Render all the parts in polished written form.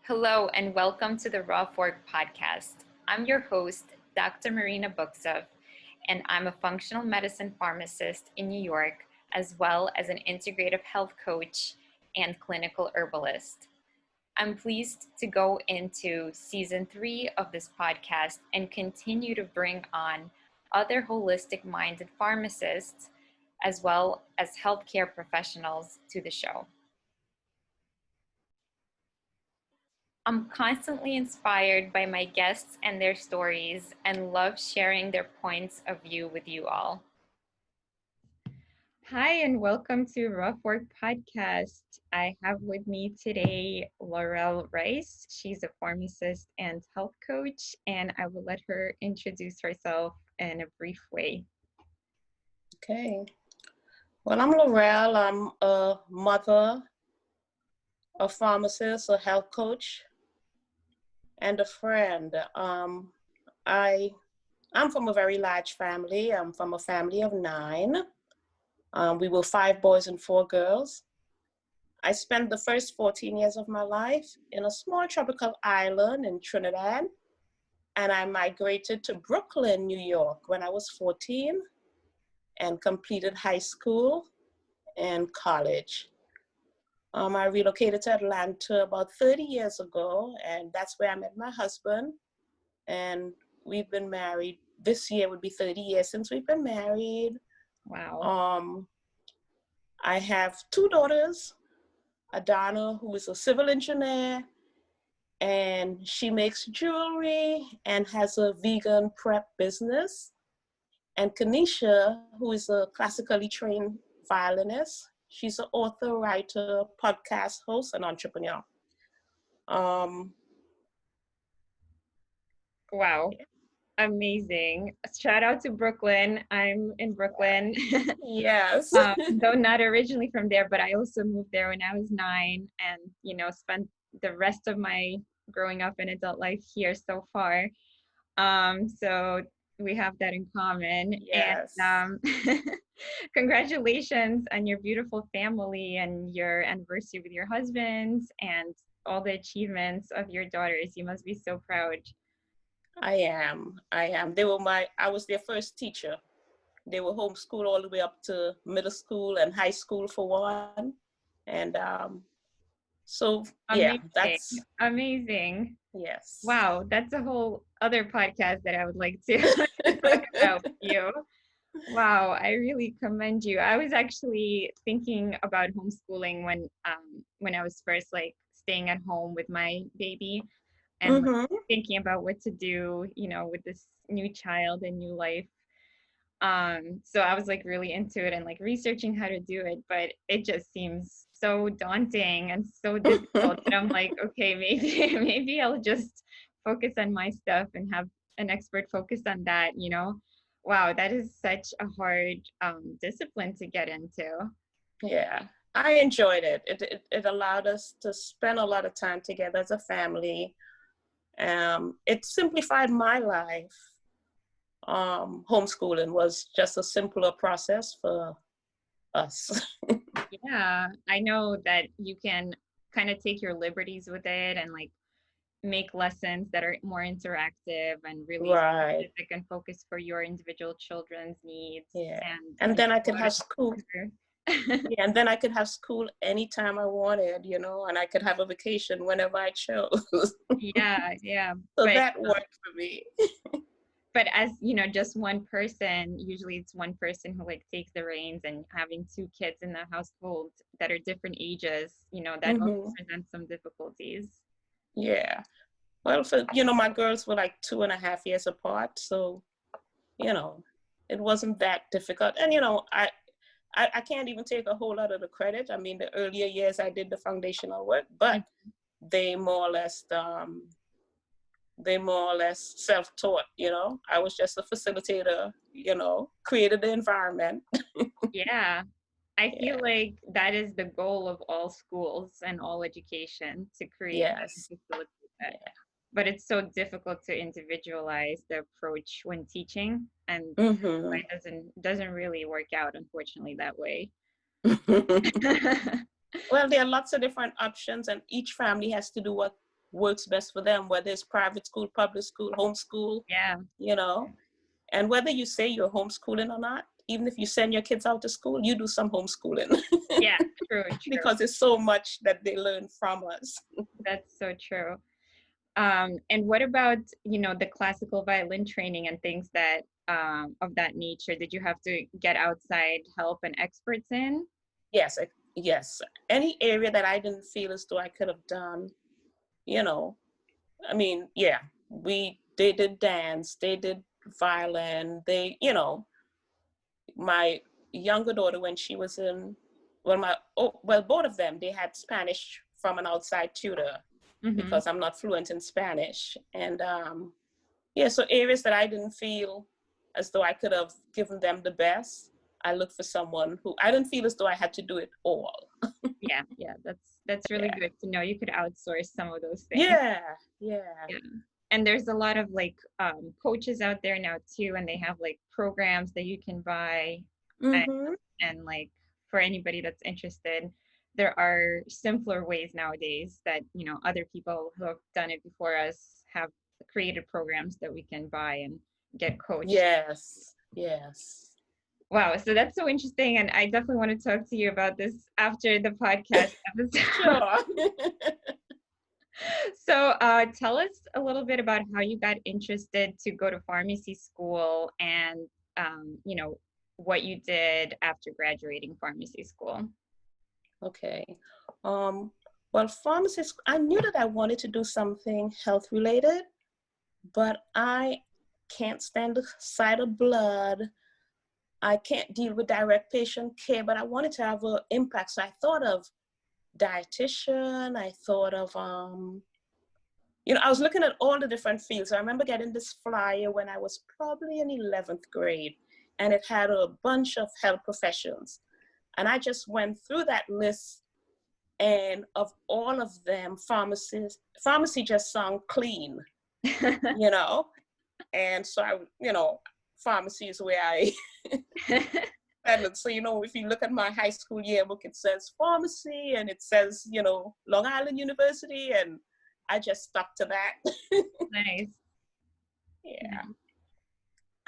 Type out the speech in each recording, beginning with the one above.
Hello and welcome to the Raw Fork podcast. I'm your host, Dr. Marina Buksov, and I'm a functional medicine pharmacist in New York, as well as an integrative health coach and clinical herbalist. I'm pleased to go into season 3 of this podcast and continue to bring on other holistic minded pharmacists as well as healthcare professionals to the show. I'm constantly inspired by my guests and their stories and love sharing their points of view with you all. Hi, and welcome to Raw Fork Podcast. I have with me today Laurel Ryce. She's a pharmacist and health coach, and I will let her introduce herself in a brief way. Okay. Well, I'm Laurel. I'm a mother, a pharmacist, a health coach, and a friend. I'm from a very large family. I'm from a family of 9. We were 5 boys and 4 girls. I spent the first 14 years of my life in a small tropical island in Trinidad, and I migrated to Brooklyn, New York when I was 14 and completed high school and college. I relocated to Atlanta about 30 years ago, and that's where I met my husband. And we've been married. This year would be 30 years since we've been married. Wow. I have 2 daughters, Adana, who is a civil engineer, and she makes jewelry and has a vegan prep business. And Kanisha, who is a classically trained violinist. She's an author, writer, podcast host, and entrepreneur. Wow. Amazing. Shout out to Brooklyn. I'm in Brooklyn. Yes. Though not originally from there, but I also moved there when I was 9 and, spent the rest of my growing up and adult life here so far. So we have that in common. Yes. And congratulations on your beautiful family and your anniversary with your husbands and all the achievements of your daughters. You must be so proud. I am. I was their first teacher. They were homeschooled all the way up to middle school and high school for one. And so, yeah, that's amazing. Yes. Wow, that's a whole other podcast that I would like to talk about with you. Wow, I really commend you. I was actually thinking about homeschooling when I was first staying at home with my baby and thinking about what to do, with this new child and new life. So I was really into it and researching how to do it, but it just seems so daunting and so difficult. And I'm like, okay, maybe I'll just focus on my stuff and have an expert focus on that, Wow, that is such a hard discipline to get into. Yeah, I enjoyed it. It allowed us to spend a lot of time together as a family. It simplified my life. Homeschooling was just a simpler process for us. Yeah, I know that you can kind of take your liberties with it and make lessons that are more interactive and really specific and focus for your individual children's needs. Yeah. And then I could have school. Yeah, and then I could have school anytime I wanted, and I could have a vacation whenever I chose. Yeah. So that worked for me. But as just one person, usually it's one person who takes the reins, and having 2 kids in the household that are different ages, that also presents some difficulties. Yeah. Well, my girls were 2.5 years apart. So, it wasn't that difficult. And, I can't even take a whole lot of the credit. I mean, the earlier years I did the foundational work, but they more or less self-taught, I was just a facilitator, created the environment. Yeah. I feel like that is the goal of all schools and all education, to create and facilitate that. Yeah. But it's so difficult to individualize the approach when teaching, and it doesn't really work out, unfortunately, that way. Well, there are lots of different options, and each family has to do what works best for them, whether it's private school, public school, homeschool, Yeah. you know. And whether you say you're homeschooling or not, even if you send your kids out to school, you do some homeschooling. Yeah, true. Because there's so much that they learn from us. That's so true. And what about, the classical violin training and things that of that nature? Did you have to get outside help and experts in? Yes, yes. Any area that I didn't feel as though I could have done, you know, I mean, yeah, they did dance, they did violin, my younger daughter, when she was in, both of them, they had Spanish from an outside tutor Mm-hmm. because I'm not fluent in Spanish. And yeah, so areas that I didn't feel as though I could have given them the best, I looked for someone who I didn't feel as though I had to do it all. Yeah, that's really Yeah. good to know. You could outsource some of those things. Yeah. And there's a lot of like coaches out there now too, and they have like programs that you can buy. Mm-hmm. And like for anybody that's interested, there are simpler ways nowadays that other people who have done it before us have created programs that we can buy and get coached. Yes. Wow, so that's so interesting, and I definitely want to talk to you about this after the podcast episode. Sure. So tell us a little bit about how you got interested to go to pharmacy school and what you did after graduating pharmacy school. Okay. Well, pharmacist, I knew that I wanted to do something health related, but I can't stand the sight of blood. I can't deal with direct patient care, but I wanted to have an impact. So I thought of dietitian. I thought of, I was looking at all the different fields. I remember getting this flyer when I was probably in 11th grade, and it had a bunch of health professions. And I just went through that list, and of all of them, pharmacy just sound clean, And so pharmacy is where I, and so, if you look at my high school yearbook, it says pharmacy and it says, Long Island University, and I just stuck to that. Nice. Yeah.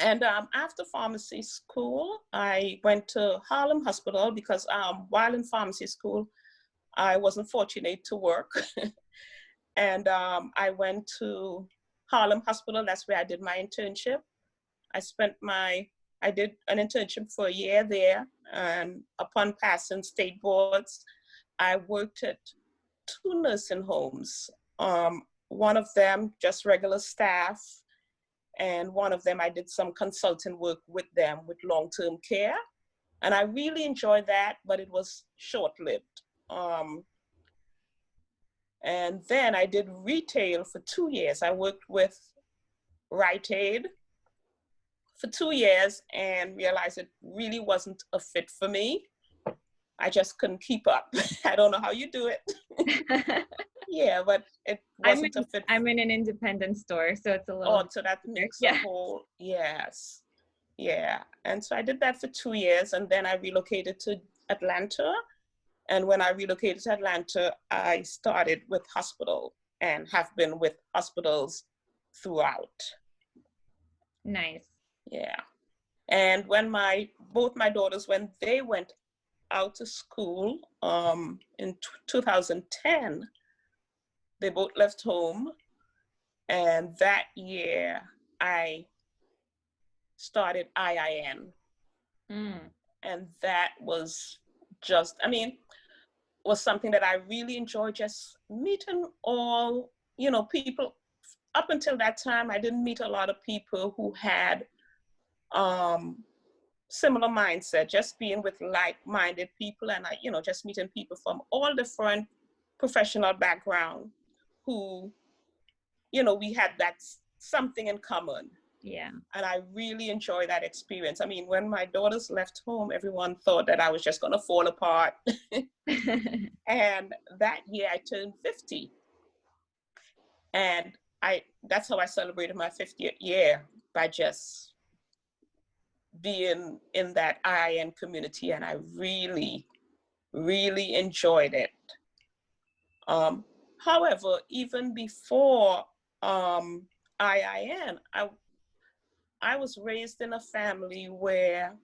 And after pharmacy school, I went to Harlem Hospital because while in pharmacy school, I wasn't fortunate to work. And I went to Harlem Hospital. That's where I did my internship. I did an internship for a year there. And upon passing state boards, I worked at 2 nursing homes. One of them, just regular staff. And one of them, I did some consulting work with them with long-term care. And I really enjoyed that, but it was short-lived. And then I did retail for 2 years. I worked with Rite Aid for 2 years and realized it really wasn't a fit for me. I just couldn't keep up. I don't know how you do it. Yeah, but it wasn't a fit. I'm in an independent store, so it's a little. Oh, so that makes a whole, yes. Yeah. And so I did that for 2 years, and then I relocated to Atlanta. And when I relocated to Atlanta, I started with hospital and have been with hospitals throughout. Nice. Yeah. And when both my daughters, when they went out to school in 2010, they both left home. And that year, I started IIN. And that was just, was something that I really enjoyed, just meeting all, people. Up until that time, I didn't meet a lot of people who had similar mindset, just being with like-minded people, and just meeting people from all different professional background who, we had that something in common. Yeah. And I really enjoyed that experience. When my daughters left home, everyone thought that I was just going to fall apart. And that year I turned 50. And that's how I celebrated my 50th year, by just being in that IIN community. And I really, really enjoyed it. However, even before IIN, I was raised in a family where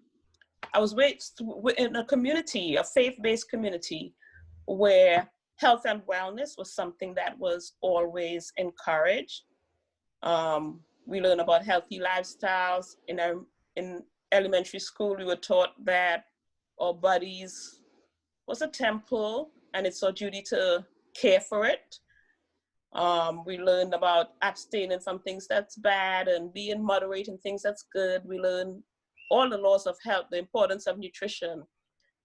I was raised in a community, a faith-based community, where health and wellness was something that was always encouraged. We learn about healthy lifestyles. In elementary school, we were taught that our bodies was a temple and it's our duty to care for it. We learned about abstaining from things that's bad and being moderate in things that's good. We learned all the laws of health, the importance of nutrition,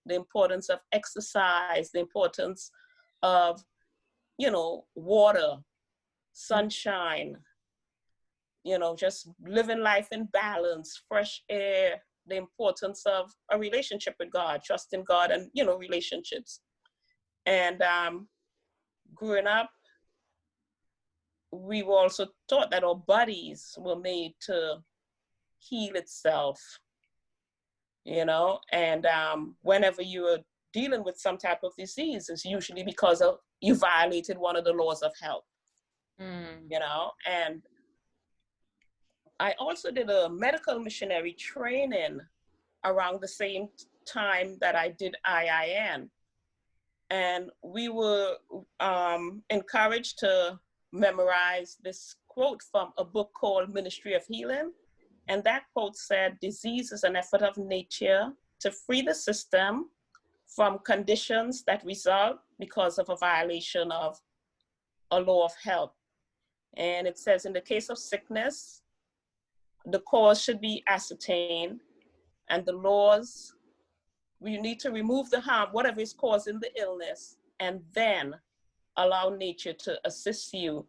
the importance of exercise, the importance of, water, sunshine, just living life in balance, fresh air, the importance of a relationship with God, trusting God and, relationships. And growing up, we were also taught that our bodies were made to heal itself, and whenever you are dealing with some type of disease, it's usually because of you violated one of the laws of health, and I also did a medical missionary training around the same time that I did IIN. And we were encouraged to memorize this quote from a book called Ministry of Healing. And that quote said, "Disease is an effort of nature to free the system from conditions that result because of a violation of a law of health." And it says, in the case of sickness, the cause should be ascertained, and the laws, we need to remove the harm, whatever is causing the illness, and then allow nature to assist you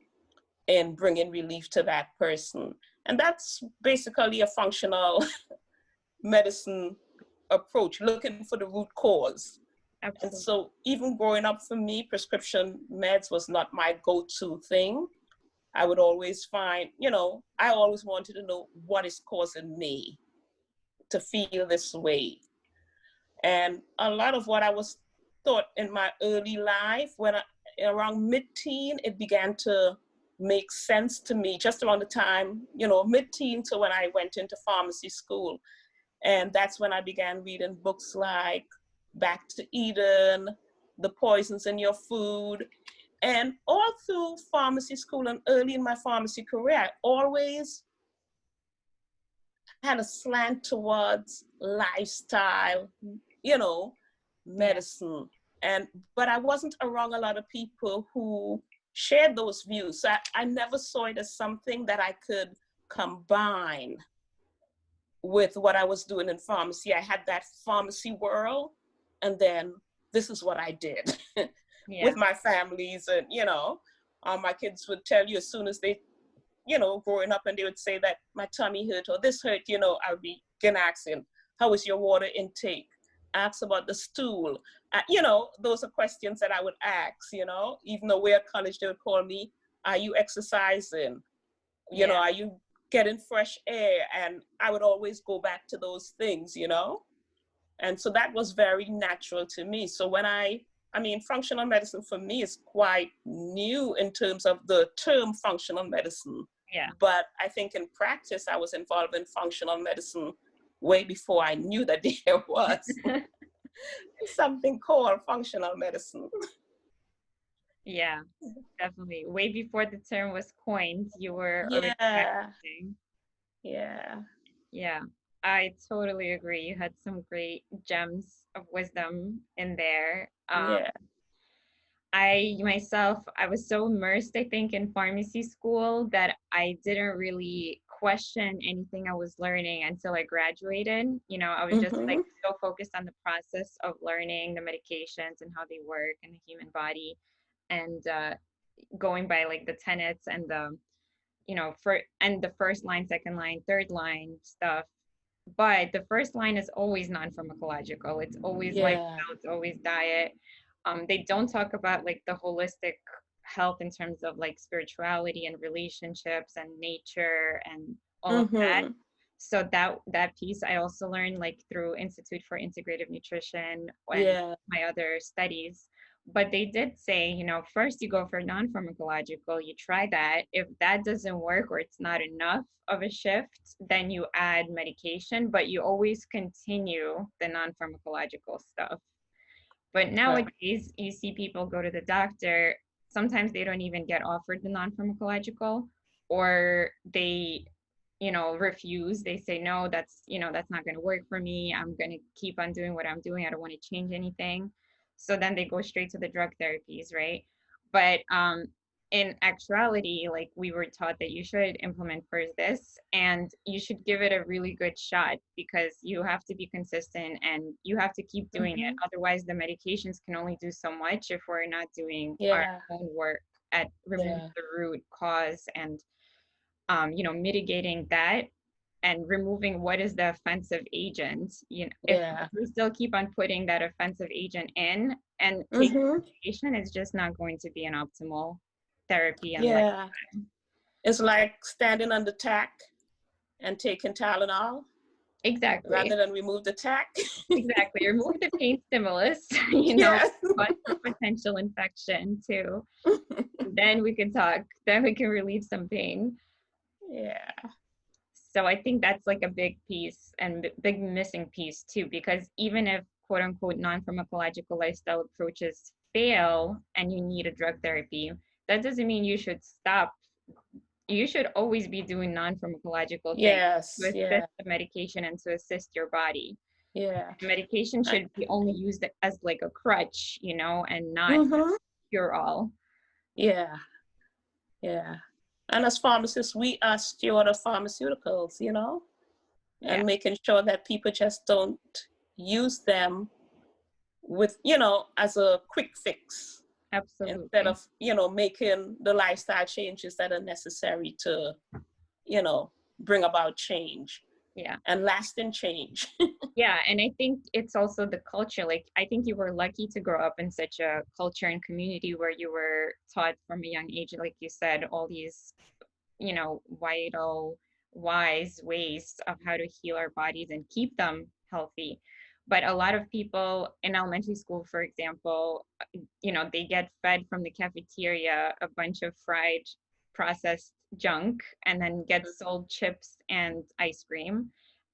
in bringing relief to that person. And that's basically a functional medicine approach, looking for the root cause. Absolutely. And so even growing up, for me, prescription meds was not my go-to thing. I would always find, I always wanted to know what is causing me to feel this way. And a lot of what I was taught in my early life, around mid-teen, it began to make sense to me, just around the time, mid-teen to when I went into pharmacy school. And that's when I began reading books like Back to Eden, The Poisons in Your Food. And all through pharmacy school and early in my pharmacy career, I always had a slant towards lifestyle, medicine. But I wasn't around a lot of people who shared those views. So I never saw it as something that I could combine with what I was doing in pharmacy. I had that pharmacy world, and then this is what I did with my families. And, my kids would tell you as soon as they, growing up, and they would say that my tummy hurt or this hurt, I would begin asking, how is your water intake? Ask about the stool. Those are questions that I would ask, even though we're at college, they would call me, are you exercising? Are you getting fresh air? And I would always go back to those things, and so that was very natural to me. So when I mean, functional medicine for me is quite new in terms of the term functional medicine. Yeah. But I think in practice, I was involved in functional medicine way before I knew that there was something called functional medicine. Yeah, definitely. Way before the term was coined, you were already practicing. Yeah. Yeah, I totally agree. You had some great gems of wisdom in there. I myself, I was so immersed, I think, in pharmacy school that I didn't really question anything I was learning until I graduated. I was just like so focused on the process of learning the medications and how they work in the human body, and going by like the tenets and the, and the first line, second line, third line stuff. But the first line is always non-pharmacological. It's always lifestyle, it's always diet. They don't talk about like the holistic health in terms of like spirituality and relationships and nature and all of that. So that piece I also learned like through Institute for Integrative Nutrition and my other studies, But they did say, you know, first you go for non-pharmacological, you try that. If that doesn't work or it's not enough of a shift, then you add medication, but you always continue the non-pharmacological stuff. But nowadays, you see people go to the doctor. Sometimes they don't even get offered the non-pharmacological, or they, you know, refuse. They say, no, that's, you know, that's not going to work for me. I'm going to keep on doing what I'm doing. I don't want to change anything. So then they go straight to the drug therapies, right? But in actuality, like we were taught that you should implement first this and you should give it a really good shot because you have to be consistent and you have to keep doing it. Otherwise, the medications can only do so much if we're not doing our own work at removing the root cause and, you know, mitigating that and removing what is the offensive agent. You know, if we still keep on putting that offensive agent in and taking medication, it's just not going to be an optimal therapy and lifestyle. It's like standing on the tack and taking Tylenol. Exactly. Rather than remove the tack. Exactly. Remove the pain stimulus, you know, but the potential infection too. Then we can talk. Then we can relieve some pain. Yeah. So I think that's like a big piece and big missing piece too, because even if quote unquote non-pharmacological lifestyle approaches fail and you need a drug therapy, that doesn't mean you should stop. You should always be doing non-pharmacological things to assist the medication and to assist your body. Yeah. Medication should be only used as like a crutch, you know, and not cure all. Yeah. Yeah. And as pharmacists, we are steward of pharmaceuticals, you know, and making sure that people just don't use them with, you know, as a quick fix. Absolutely. Instead of, you know, making the lifestyle changes that are necessary to, you know, bring about change. Yeah. And lasting change. Yeah. And I think it's also the culture. Like, I think you were lucky to grow up in such a culture and community where you were taught from a young age, like you said, all these, you know, vital, wise ways of how to heal our bodies and keep them healthy. But a lot of people in elementary school, for example, you know, they get fed from the cafeteria a bunch of fried processed junk and then get sold chips and ice cream.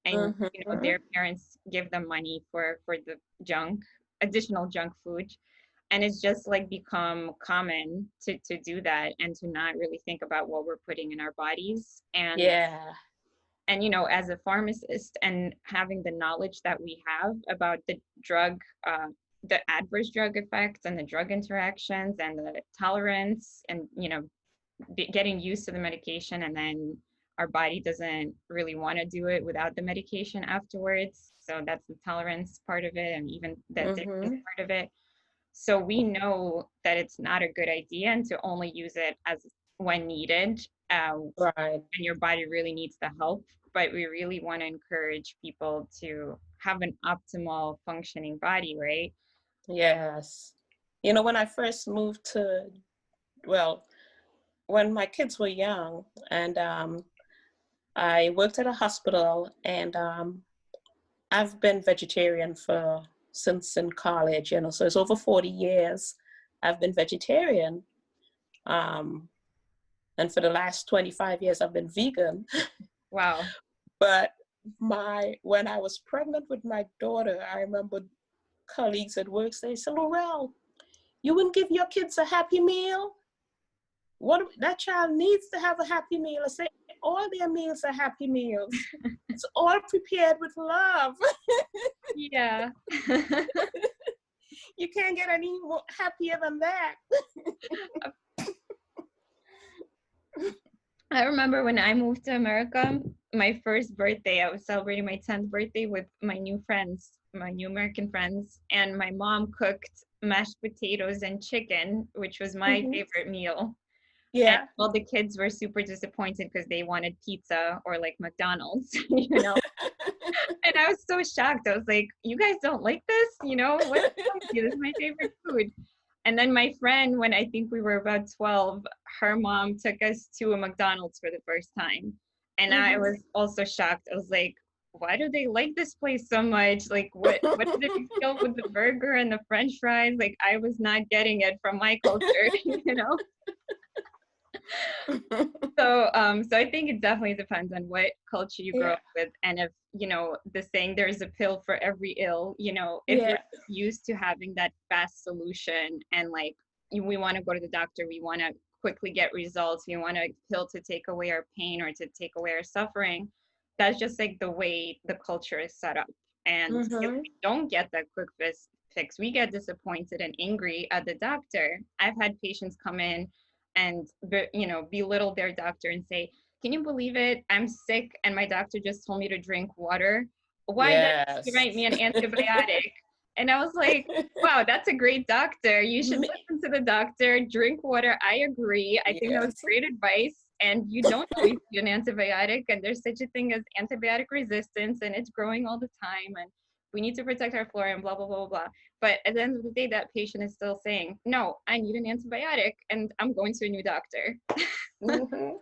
And, you know, their parents give them money for the junk, additional junk food. And it's just like become common to do that and to not really think about what we're putting in our bodies. And, you know, as a pharmacist and having the knowledge that we have about the drug, the adverse drug effects and the drug interactions and the tolerance and, you know, getting used to the medication and then our body doesn't really want to do it without the medication afterwards. So that's the tolerance part of it and even the addiction part of it. So we know that it's not a good idea and to only use it as when needed. And your body really needs the help. But we really want to encourage people to have an optimal functioning body, right? Yes. You know, when I first moved to, well, when my kids were young and I worked at a hospital and I've been vegetarian since in college, you know, so it's over 40 years I've been vegetarian. And for the last 25 years I've been vegan. Wow. But when I was pregnant with my daughter, I remember colleagues at work say, so Laurel, you wouldn't give your kids a happy meal? What that child needs to have a happy meal. I say all their meals are happy meals. It's all prepared with love. Yeah. You can't get any more happier than that. I remember when I moved to America, my first birthday, I was celebrating my 10th birthday with my new friends, my new American friends, and my mom cooked mashed potatoes and chicken, which was my favorite meal. Yeah. And all the kids were super disappointed because they wanted pizza or like McDonald's, you know. And I was so shocked. I was like, you guys don't like this? You know, what's wrong with you? This is my favorite food. And then my friend, when I think we were about 12, her mom took us to a McDonald's for the first time. And I was also shocked. I was like, why do they like this place so much? Like, what did it feel with the burger and the French fries? Like, I was not getting it from my culture, you know? So I think it definitely depends on what culture you grow Yeah. up with, and if, you know, the saying, there's a pill for every ill, you know, if we're Yeah. used to having that fast solution, and like, we want to go to the doctor, we want to quickly get results, we want a pill to take away our pain or to take away our suffering, that's just like the way the culture is set up. And if Mm-hmm. we don't get that quick fix, we get disappointed and angry at the doctor. I've had patients come in and, you know, belittle their doctor and say, can you believe it? I'm sick and my doctor just told me to drink water. Why did he Yes. write me an antibiotic? And I was like, wow, that's a great doctor. You should Me- listen to the doctor, drink water. I agree. I think that was Yes. great advice. And you don't always need an antibiotic. And there's such a thing as antibiotic resistance, and it's growing all the time. And we need to protect our flora and blah, blah, blah, blah. But at the end of the day, that patient is still saying, no, I need an antibiotic and I'm going to a new doctor. Mm-hmm.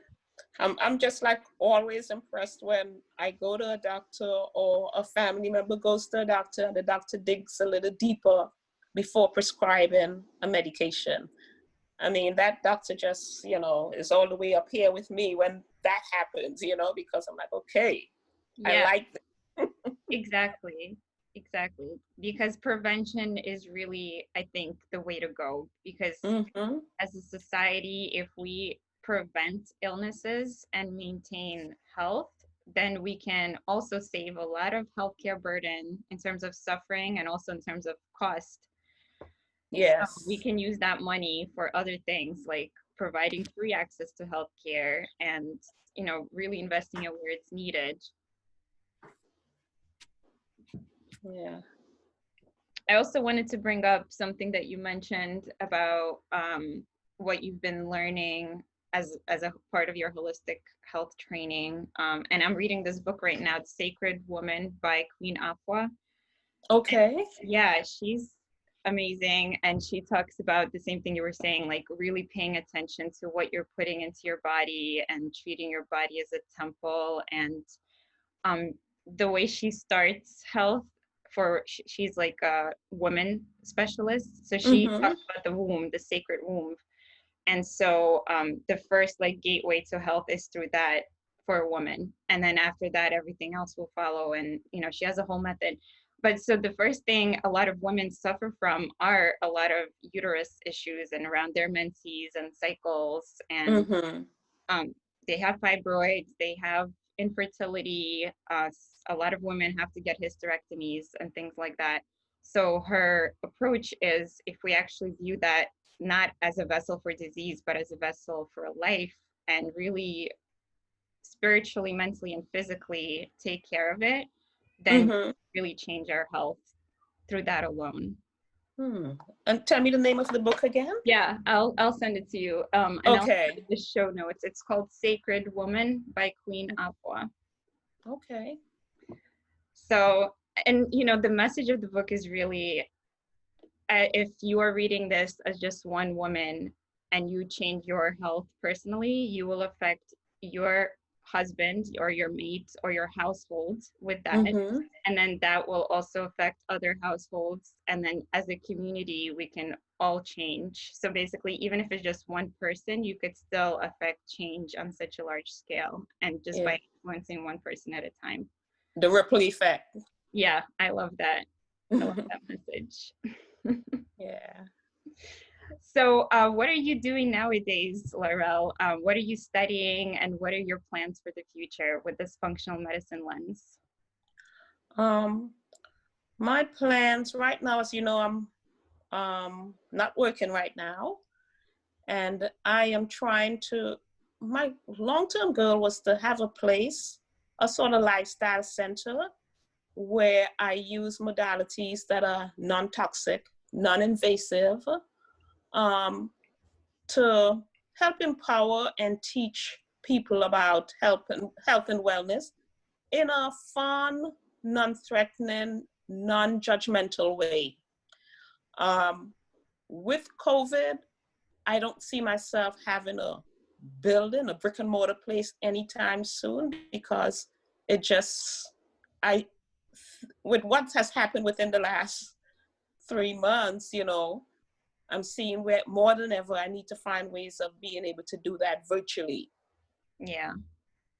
I'm just like always impressed when I go to a doctor or a family member goes to a doctor and the doctor digs a little deeper before prescribing a medication. I mean, that doctor just, you know, is all the way up here with me when that happens, you know, because I'm like, okay, I Yeah, like exactly. Exactly. Because prevention is really, I think, the way to go. Because that. Mm-hmm. as a society, if we prevent illnesses and maintain health, then we can also save a lot of healthcare burden in terms of suffering and also in terms of cost. So we Yes. can use that money for other things like providing free access to healthcare and, you know, really investing it where it's needed. Yeah. I also wanted to bring up something that you mentioned about what you've been learning as a part of your holistic health training. And I'm reading this book right now, it's Sacred Woman by Queen Afua. Okay. Yeah, she's amazing. And she talks about the same thing you were saying, like really paying attention to what you're putting into your body and treating your body as a temple. And um, the way she starts health for, she's like a woman specialist. So she Mm-hmm. talks about the womb, the sacred womb. And so the first like gateway to health is through that for a woman. And then after that, everything else will follow. And, you know, she has a whole method. But so the first thing a lot of women suffer from are a lot of uterus issues and around their menses and cycles. And Mm-hmm. um, they have fibroids, they have infertility. A lot of women have to get hysterectomies and things like that. So her approach is, if we actually view that not as a vessel for disease, but as a vessel for life, and really spiritually, mentally, and physically take care of it, then Mm-hmm. really change our health through that alone. Hmm. And tell me the name of the book again. Yeah, I'll send it to you. And I'll put Okay. the show notes. It's called Sacred Woman by Queen Afua. Okay. So, and you know, the message of the book is really, if you are reading this as just one woman and you change your health personally, you will affect your husband or your mate or your household with that. Mm-hmm. And then that will also affect other households. And then as a community, we can all change. So basically, even if it's just one person, you could still affect change on such a large scale, and just Yeah. by influencing one person at a time. The ripple effect. Yeah, I love that. I love that message. Yeah. So, what are you doing nowadays, Laurel? What are you studying, and what are your plans for the future with this functional medicine lens? Um, my plans right now, as you know, I'm not working right now, and I am trying to. My long-term goal was to have a place, a sort of lifestyle center, where I use modalities that are non-toxic, non-invasive, um, to help empower and teach people about health and wellness in a fun, non-threatening, non-judgmental way. Um, with COVID, I don't see myself having a building, a brick and mortar place anytime soon, because it just with what has happened within the last 3 months, you know, I'm seeing where more than ever I need to find ways of being able to do that virtually. Yeah.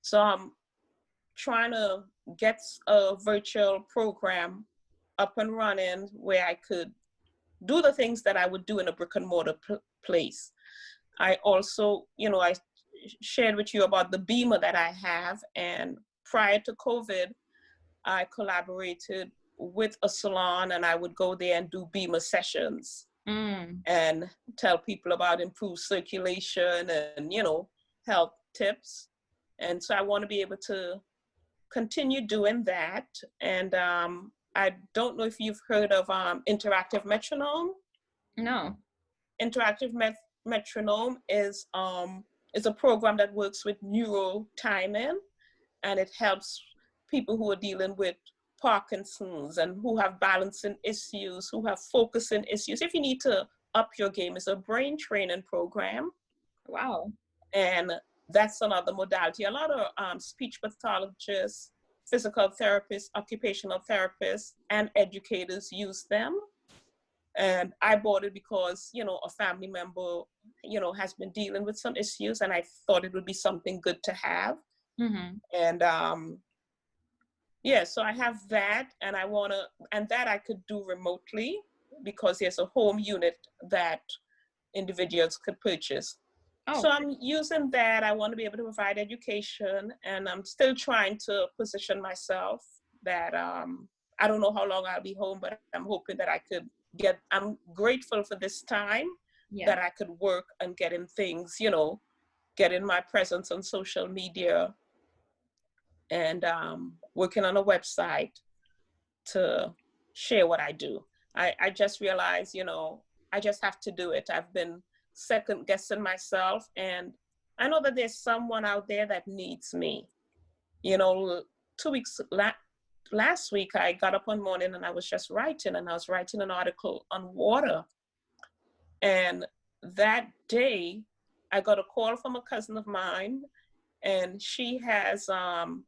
So I'm trying to get a virtual program up and running where I could do the things that I would do in a brick and mortar place. I also, you know, I shared with you about the beamer that I have, and prior to COVID, I collaborated with a salon, and I would go there and do beamer sessions and tell people about improved circulation and, you know, health tips. And so I want to be able to continue doing that. And I don't know if you've heard of interactive metronome. No. Interactive metronome is a program that works with neuro timing, and it helps people who are dealing with Parkinson's and who have balancing issues, who have focusing issues. If you need to up your game, it's a brain training program. Wow. And that's another modality. A lot of speech pathologists, physical therapists, occupational therapists, and educators use them. And I bought it because, you know, a family member, you know, has been dealing with some issues, and I thought it would be something good to have. And yeah, so I have that, and that I could do remotely because there's a home unit that individuals could purchase. So I'm using that. I want to be able to provide education, and I'm still trying to position myself that I don't know how long I'll be home, but I'm hoping that I could I'm grateful for this time that I could work and getting things, you know, getting my presence on social media and working on a website to share what I do. I just realized, you know, I just have to do it. I've been second guessing myself, and I know that there's someone out there that needs me. You know, 2 weeks last week, I got up one morning and I was just writing, and I was writing an article on water. And that day, I got a call from a cousin of mine, and she has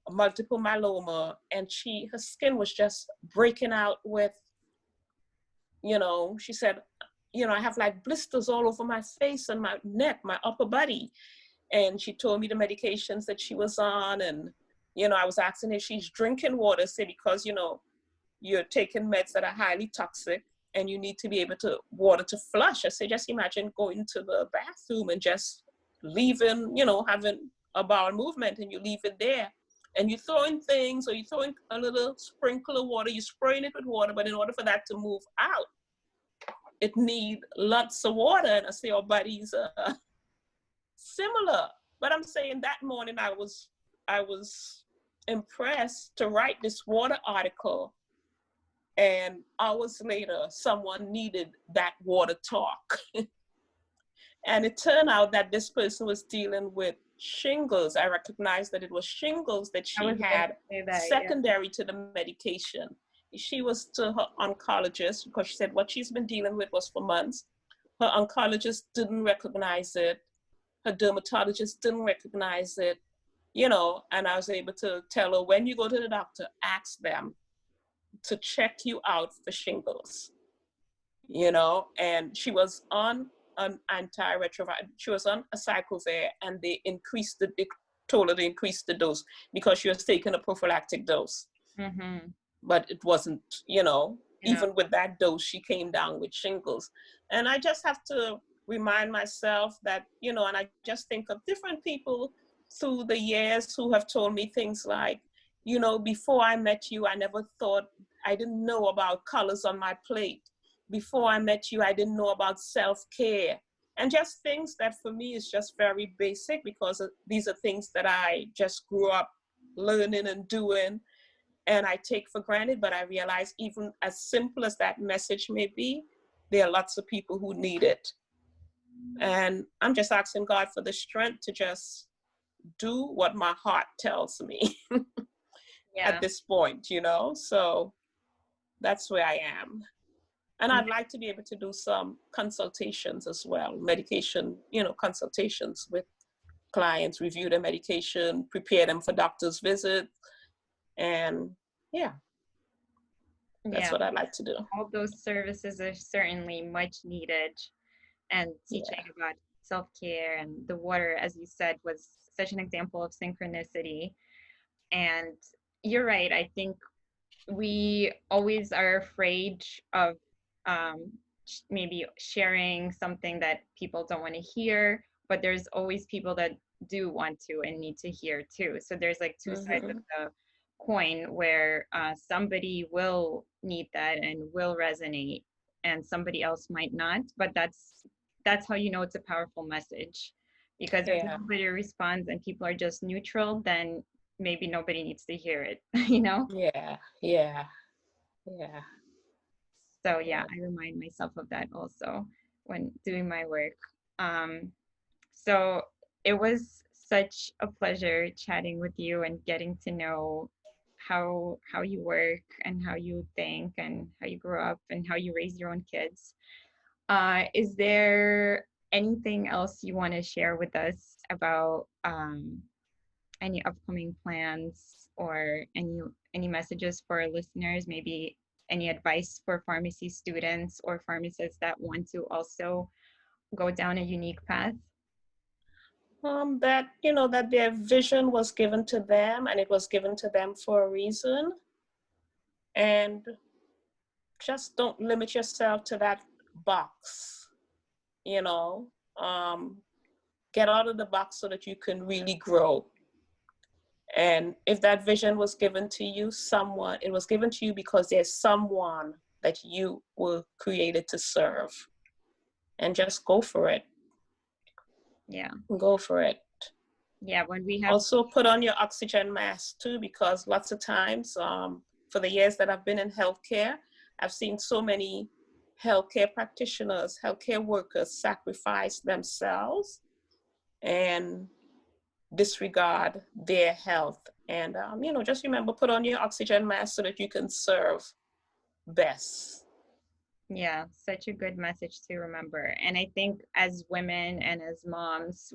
multiple myeloma, and her skin was just breaking out with, you know, she said, you know, I have like blisters all over my face and my neck, my upper body. And she told me the medications that she was on. And, you know, I was asking if she's drinking water, say, because, you know, you're taking meds that are highly toxic and you need to be able to water to flush. I said, just imagine going to the bathroom and just leaving, you know, having a bowel movement, and you leave it there. And you're throwing things, or you're throwing a little sprinkle of water, you're spraying it with water, but in order for that to move out, it need lots of water. And I say, our bodies are similar. But I'm saying that morning I was impressed to write this water article, and hours later someone needed that water talk. And it turned out that this person was dealing with shingles. I recognized that it was shingles that she had secondary to the medication. She was to her oncologist because she said what she's been dealing with was for months. Her oncologist didn't recognize it. Her dermatologist didn't recognize it, you know, and I was able to tell her, when you go to the doctor, ask them to check you out for shingles, you know. And she was on an antiretroviral, she was on a cyclovir, and they told her to increase the dose because she was taking a prophylactic dose. But it wasn't, you know, even with that dose, she came down with shingles. And I just have to remind myself that, you know, and I just think of different people through the years who have told me things like, you know, before I met you, I never thought, I didn't know about colors on my plate. Before I met you, I didn't know about self-care. And just things that for me is just very basic, because these are things that I just grew up learning and doing, and I take for granted. But I realize even as simple as that message may be, there are lots of people who need it. And I'm just asking God for the strength to just do what my heart tells me at this point, you know? So that's where I am. And I'd like to be able to do some consultations as well, medication, you know, consultations with clients, review their medication, prepare them for doctor's visit, and yeah, that's Yeah, what I like to do. all those services are certainly much needed. And teaching Yeah. about self-care and the water, as you said, was such an example of synchronicity. And you're right. I think we always are afraid of maybe sharing something that people don't want to hear, but there's always people that do want to and need to hear too. So there's like two sides of Mm-hmm. the coin where somebody will need that and will resonate and somebody else might not, but that's how you know it's a powerful message, because if Yeah. nobody responds and people are just neutral, then maybe nobody needs to hear it, you know? Yeah. Yeah. Yeah. So yeah, Yeah. I remind myself of that also when doing my work. Um, so it was such a pleasure chatting with you and getting to know how you work and how you think and how you grew up and how you raise your own kids. Is there anything else you want to share with us about any upcoming plans or any messages for our listeners, maybe any advice for pharmacy students or pharmacists that want to also go down a unique path? That, that their vision was given to them and it was given to them for a reason. And just don't limit yourself to that box, you know. Um, get out of the box so that you can really grow. And if that vision was given to you, it was given to you because there's someone that you were created to serve. And just go for it. Yeah. Go for it. Yeah. When we have, Also put on your oxygen mask too, because lots of times, for the years that I've been in healthcare, I've seen so many healthcare practitioners, healthcare workers sacrifice themselves and disregard their health. And, just remember, put on your oxygen mask so that you can serve best. yeah, such a good message to remember. And I think as women and as moms,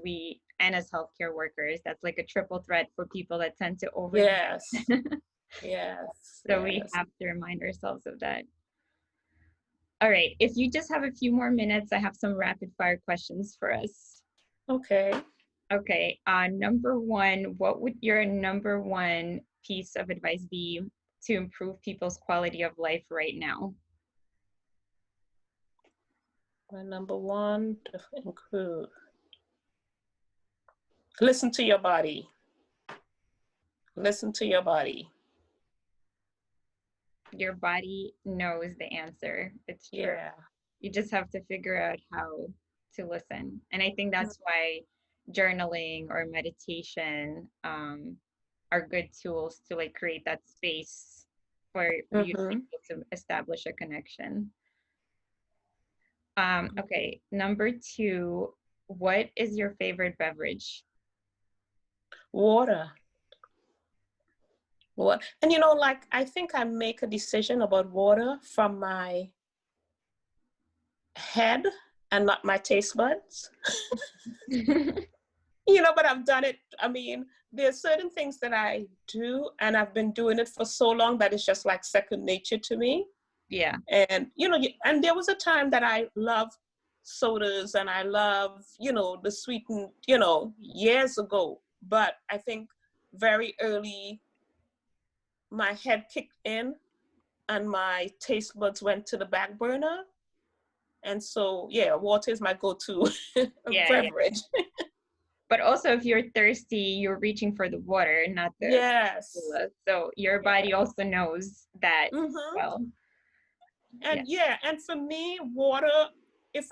and as healthcare workers, that's like a triple threat for people that tend to overdo. Yes, yes, So we yes. have to remind ourselves of that. All right. If you just have a few more minutes, I have some rapid fire questions for us. Okay. Okay. Number one, what would your number one piece of advice be to improve people's quality of life right now? My number one to include, listen to your body. Listen to your body. Your body knows the answer. It's true. Yeah. You just have to figure out how to listen. And I think that's why journaling or meditation are good tools to like create that space for you to be Mm-hmm. able to establish a connection. Okay, number two, what is your favorite beverage? Water. What? And like I think I make a decision about water from my head and not my taste buds. But I've done it. I mean, there's certain things that I do, and I've been doing it for so long that it's just like second nature to me. Yeah. And and there was a time that I loved sodas and I love, the sweetened, years ago. But I think very early my head kicked in and my taste buds went to the back burner. And so, yeah, water is my go-to Yeah, yeah. beverage. But also if you're thirsty, you're reaching for the water, not the Yes. cola. So your body also knows that Mm-hmm. well. Yeah. And yeah, and for me, water, if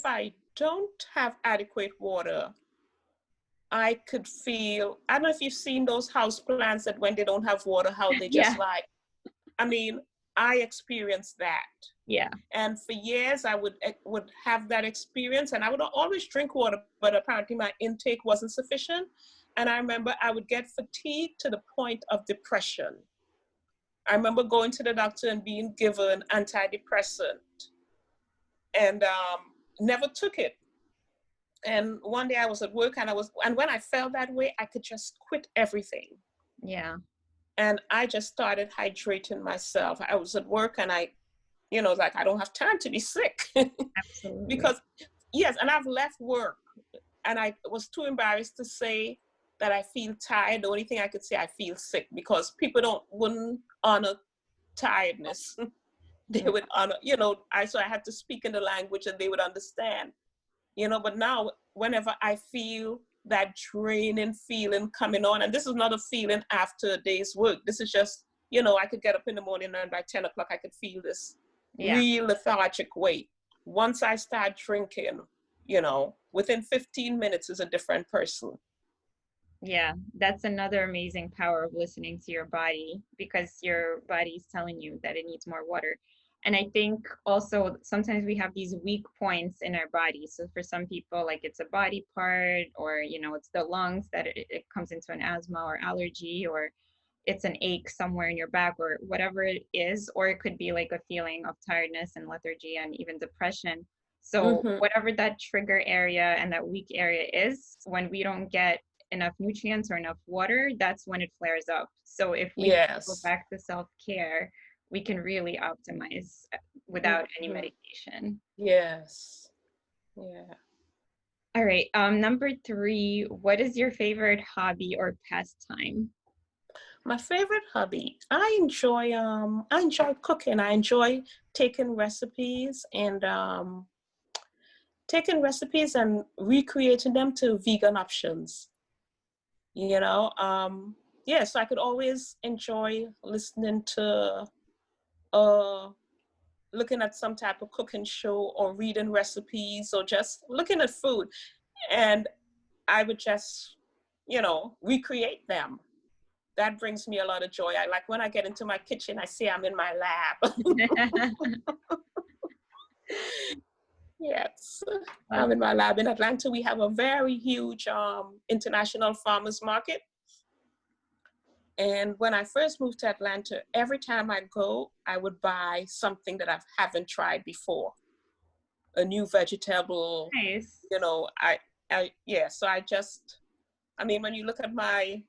I don't have adequate water, I could feel, I don't know if you've seen those house plants that when they don't have water, how they just Yeah. like, I mean, I experienced that. Yeah. And for years, I would have that experience, and I would always drink water, but apparently my intake wasn't sufficient. And I remember I would get fatigued to the point of depression. I remember going to the doctor and being given antidepressant, and never took it. And one day I was at work, and when I felt that way, I could just quit everything. Yeah. And I just started hydrating myself. I was at work and like, I don't have time to be sick. Absolutely. Because, yes, and I've left work and I was too embarrassed to say that I feel tired. The only thing I could say, I feel sick, because people wouldn't honor tiredness. They Yeah. would honor, so I had to speak in the language and they would understand, but now whenever I feel that draining feeling coming on, and this is not a feeling after a day's work, this is just, I could get up in the morning and by 10 o'clock, I could feel this Yeah. real lethargic weight. Once I start drinking, within 15 minutes is a different person. Yeah, that's another amazing power of listening to your body, because your body is telling you that it needs more water. And I think also sometimes we have these weak points in our body. So for some people, like it's a body part, or it's the lungs that it comes into an asthma or allergy, or it's an ache somewhere in your back, or whatever it is, or it could be like a feeling of tiredness and lethargy and even depression. So Mm-hmm. whatever that trigger area and that weak area is, when we don't get enough nutrients or enough water, that's when it flares up. So if we go Yes. back to self-care, we can really optimize without any Mm-hmm. medication. Yes. Yeah. All right. Number 3, what is your favorite hobby or pastime? My favorite hobby, I enjoy cooking. I enjoy taking recipes and recreating them to vegan options. Yeah, so I could always enjoy listening to uh looking at some type of cooking show or reading recipes or just looking at food, and I would just, recreate them. That brings me a lot of joy. I like when I get into my kitchen, I see I'm in my lab. Yes, I'm in my lab. In Atlanta, we have a very huge international farmers market. And when I first moved to Atlanta, every time I go, I would buy something that I haven't tried before. A new vegetable, Nice. yeah. So when you look at my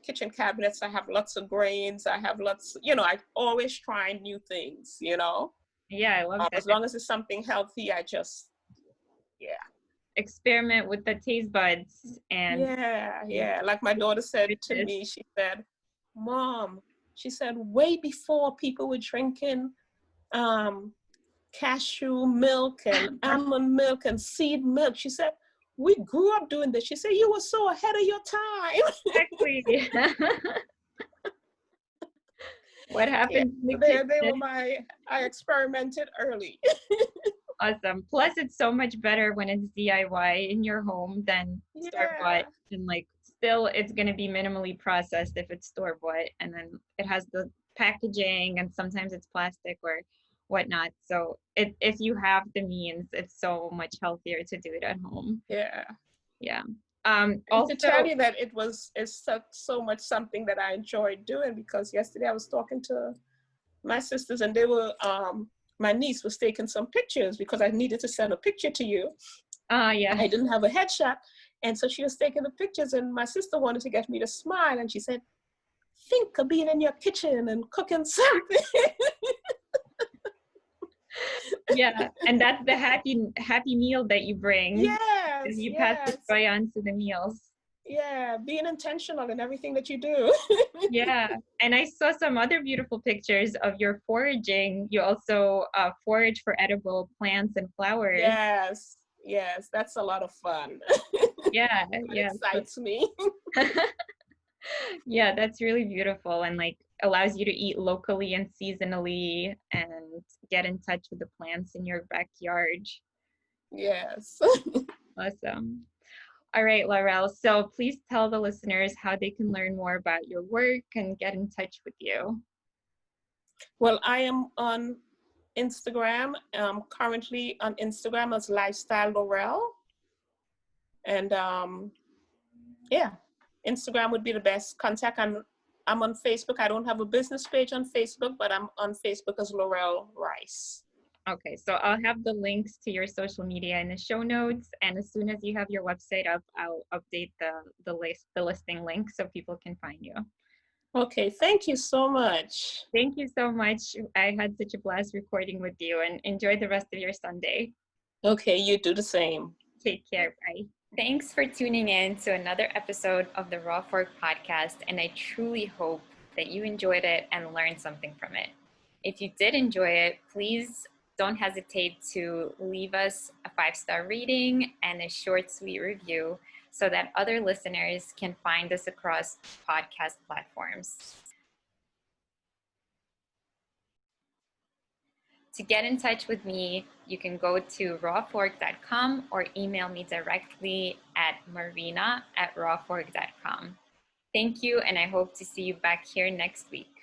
kitchen cabinets, I have lots of grains. I have lots, I always try new things, Yeah, I love that. as long as it's something healthy, yeah. Experiment with the taste buds and Yeah. Like my daughter said to me, she said, Mom, she said, way before people were drinking cashew milk and almond milk and seed milk, she said, we grew up doing this. She said, you were so ahead of your time. Exactly. What Yeah, happens in the they kitchen? were I experimented early. Awesome. Plus, it's so much better when it's DIY in your home than store-bought. Yeah. And like, still, it's going to be minimally processed if it's store-bought. And then it has the packaging, and sometimes it's plastic or whatnot. So if you have the means, it's so much healthier to do it at home. Yeah. Yeah. And to tell Also, you that it's so much something that I enjoyed doing, because yesterday I was talking to my sisters and they were my niece was taking some pictures because I needed to send a picture to you. yeah. I didn't have a headshot, and so she was taking the pictures, and my sister wanted to get me to smile, and she said, think of being in your kitchen and cooking something. Yeah, and that's the happy meal that you bring. Yes, You pass the yes. joy on to the meals. Yeah, being intentional in everything that you do. Yeah, and I saw some other beautiful pictures of your foraging. You also forage for edible plants and flowers. Yes, that's a lot of fun. Yeah, That yeah. excites me. Yeah, that's really beautiful, and like allows you to eat locally and seasonally and get in touch with the plants in your backyard. Yes. Awesome. All right, Laurel. So please tell the listeners how they can learn more about your work and get in touch with you. Well, I am on Instagram. Currently on Instagram as Lifestyle Laurel. And yeah, Instagram would be the best contact. I'm on Facebook. I don't have a business page on Facebook, but I'm on Facebook as Laurel Ryce. Okay, so I'll have the links to your social media in the show notes, and as soon as you have your website up, I'll update the listing link so people can find you. Okay, thank you so much. Thank you so much. I had such a blast recording with you, and enjoy the rest of your Sunday. Okay, you do the same. Take care. Bye. Thanks for tuning in to another episode of the Raw Fork podcast, and I truly hope that you enjoyed it and learned something from it. If you did enjoy it, please don't hesitate to leave us a 5-star rating and a short, sweet review so that other listeners can find us across podcast platforms. To get in touch with me, you can go to rawfork.com or email me directly at marina@rawfork.com. Thank you, and I hope to see you back here next week.